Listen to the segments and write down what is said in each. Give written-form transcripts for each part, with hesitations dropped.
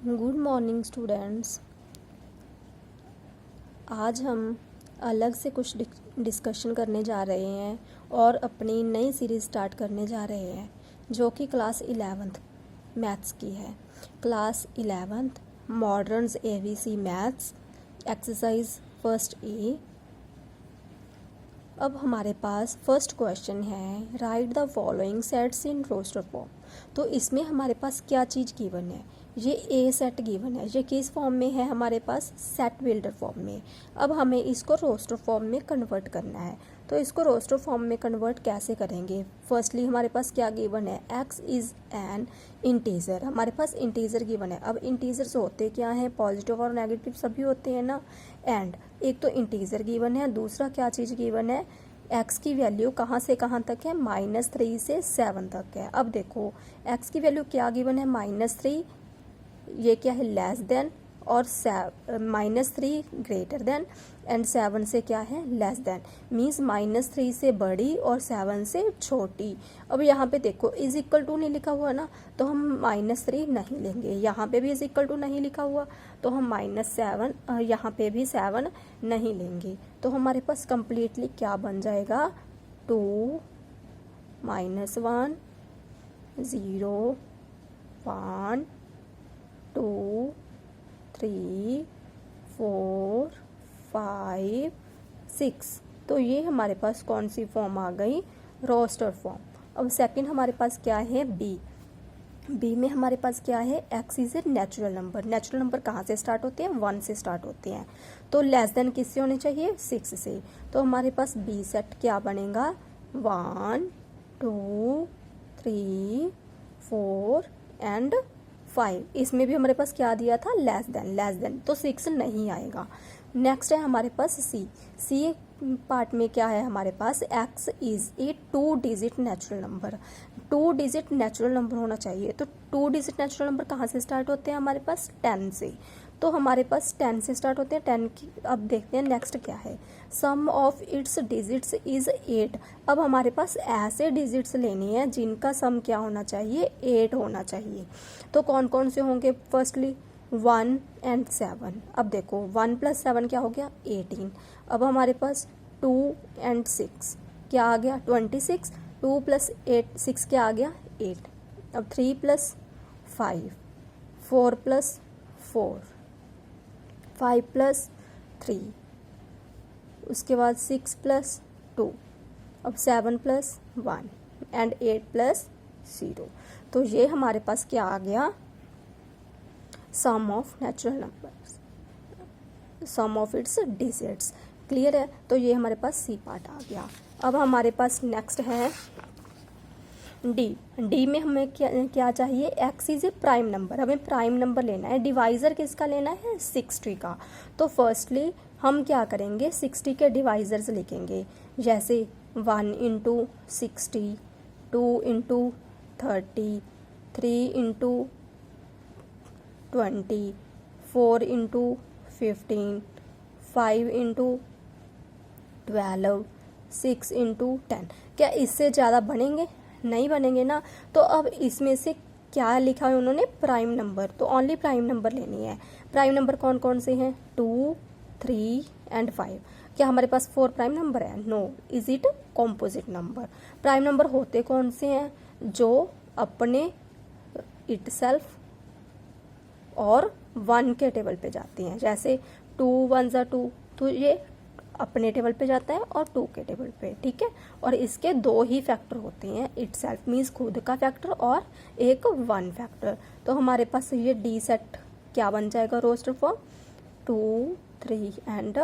Good morning students. आज हम अलग से कुछ डिस्कशन करने जा रहे हैं और अपनी नई सीरीज़ स्टार्ट करने जा रहे हैं जो कि क्लास 11th मैथ्स की है। Class 11th moderns ABC maths exercise first A. अब हमारे पास फर्स्ट क्वेश्चन है, write the following sets in roster form. तो इसमें हमारे पास क्या चीज़ गिवन है? ये ए सेट गिवन है। ये किस फॉर्म में है? हमारे पास सेट बिल्डर फॉर्म में। अब हमें इसको रोस्टर फॉर्म में कन्वर्ट करना है। तो इसको रोस्टर फॉर्म में कन्वर्ट कैसे करेंगे? फर्स्टली हमारे पास क्या गिवन है? X is an integer. हमारे पास इंटीजर गिवन है। अब इंटीजर्स होते क्या हैं? पॉजिटिव और नेगेटिव सभी होते हैं ना। एंड एक तो इंटीजर गिवन है, दूसरा क्या चीज़ गिवन है? एक्स की वैल्यू कहाँ से कहाँ तक है? -3 से 7 तक है। अब देखो एक्स की वैल्यू क्या गिवन है? -3, ये क्या है? लेस देन, और -3 ग्रेटर देन, एंड 7 से क्या है? Less than. मीन्स -3 से बड़ी और 7 से छोटी। अब यहाँ पे देखो इज इक्वल टू नहीं लिखा हुआ ना, तो हम -3 नहीं लेंगे। यहाँ पे भी इज इक्वल टू नहीं लिखा हुआ तो हम -7, यहाँ पे भी 7 नहीं लेंगे। तो हमारे पास कंप्लीटली क्या बन जाएगा? 2 -1 0 1 2 3 4 5 6। तो ये हमारे पास कौन सी फॉर्म आ गई? Roster form. अब सेकंड हमारे पास क्या है? बी में हमारे पास क्या है? X is a natural number. Natural number कहाँ से स्टार्ट होते हैं? 1 से स्टार्ट होते हैं। तो लेस देन किससे होने चाहिए? 6 से। तो हमारे पास बी सेट क्या बनेगा? 1 2 3 4 एंड 5। इसमें भी हमारे पास क्या दिया था? लेस देन, तो 6 नहीं आएगा। नेक्स्ट है हमारे पास सी पार्ट में क्या है हमारे पास? X is a 2 digit natural number. 2 digit natural number होना चाहिए। तो 2 डिजिट नेचुरल नंबर कहाँ से स्टार्ट होते हैं? हमारे पास 10 से। तो हमारे पास 10 से स्टार्ट होते हैं। 10 की अब देखते हैं नेक्स्ट क्या है। सम ऑफ इट्स डिजिट्स इज 8। अब हमारे पास ऐसे डिजिट्स लेने हैं जिनका सम क्या होना चाहिए? 8 होना चाहिए। तो कौन कौन से होंगे? Firstly 1 and 7। अब देखो 1 + 7 क्या हो गया? 18। अब हमारे पास 2 एंड 6 क्या आ गया? 26। 2 + 8 6 क्या आ गया? 8। अब 3 + 5 4 + 4 5 + 3, उसके बाद 6 + 2, अब 7 + 1 एंड 8 + 0। तो ये हमारे पास क्या आ गया? Sum of natural numbers, sum of its digits. Clear है? तो ये हमारे पास सी पार्ट आ गया। अब हमारे पास नेक्स्ट है डी में हमें क्या चाहिए? X is A prime number. हमें प्राइम नंबर लेना है। डिवाइज़र किसका लेना है? 60 का। तो फर्स्टली हम क्या करेंगे? 60 के डिवाइज़र्स लिखेंगे। जैसे 1 × 60, 2 × 30, 3 × 20, 4 × 15, 5 × 12, 6 × 10। क्या इससे ज़्यादा बनेंगे? नहीं बनेंगे ना। तो अब इसमें से क्या लिखा है उन्होंने? Prime number. तो ओनली प्राइम नंबर लेनी है। प्राइम नंबर कौन कौन से हैं? 2 3 एंड 5। क्या हमारे पास 4 प्राइम नंबर है? No. Is it composite number? Prime number होते कौन से हैं? जो अपने इटसेल्फ और 1 के टेबल पे जाते हैं। जैसे 2 1 = 2, तो ये अपने टेबल पे जाता है और 2 के टेबल पे। ठीक है? और इसके 2 ही फैक्टर होते हैं। इटसेल्फ मीन्स खुद का फैक्टर और एक 1 फैक्टर। तो हमारे पास ये डी सेट क्या बन जाएगा? Roster form 2 3 and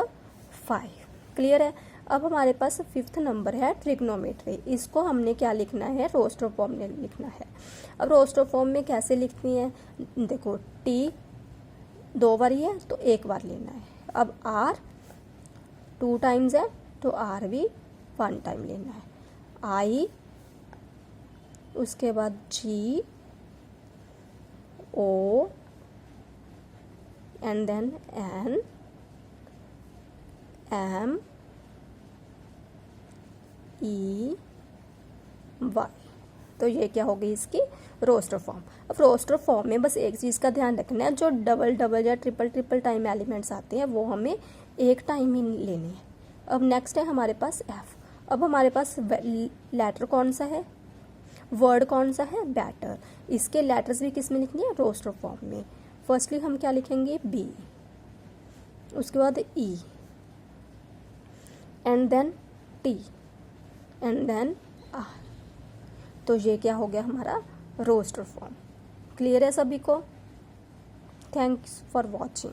5। क्लियर है? अब हमारे पास 5th नंबर है ट्रिग्नोमेट्री। इसको हमने क्या लिखना है? रोस्टर फॉर्म में लिखना है। अब रोस्टर फॉर्म में कैसे लिखनी है? देखो टी 2 बार है तो 1 बार लेना है। अब आर 2 टाइम्स है तो आर भी 1 टाइम लेना है। आई, उसके बाद G, O, and then N, M, E, Y. तो ये क्या होगी इसकी रोस्टर फॉर्म। अब रोस्टर फॉर्म में बस एक चीज़ का ध्यान रखना है, जो डबल डबल या ट्रिपल ट्रिपल टाइम एलिमेंट्स आते हैं वो हमें एक टाइम ही लेने हैं। अब नेक्स्ट है हमारे पास एफ। अब हमारे पास लेटर कौन सा है, वर्ड कौन सा है, बेटर। इसके लेटर्स भी किस में लिखनी है, रोस्टर फॉर्म में। फर्स्टली हम क्या लिखेंगे, बी, उसके बाद E, and then T, and then R. तो ये क्या हो गया हमारा रोस्टर फॉर्म। क्लियर है सभी को? Thanks for watching.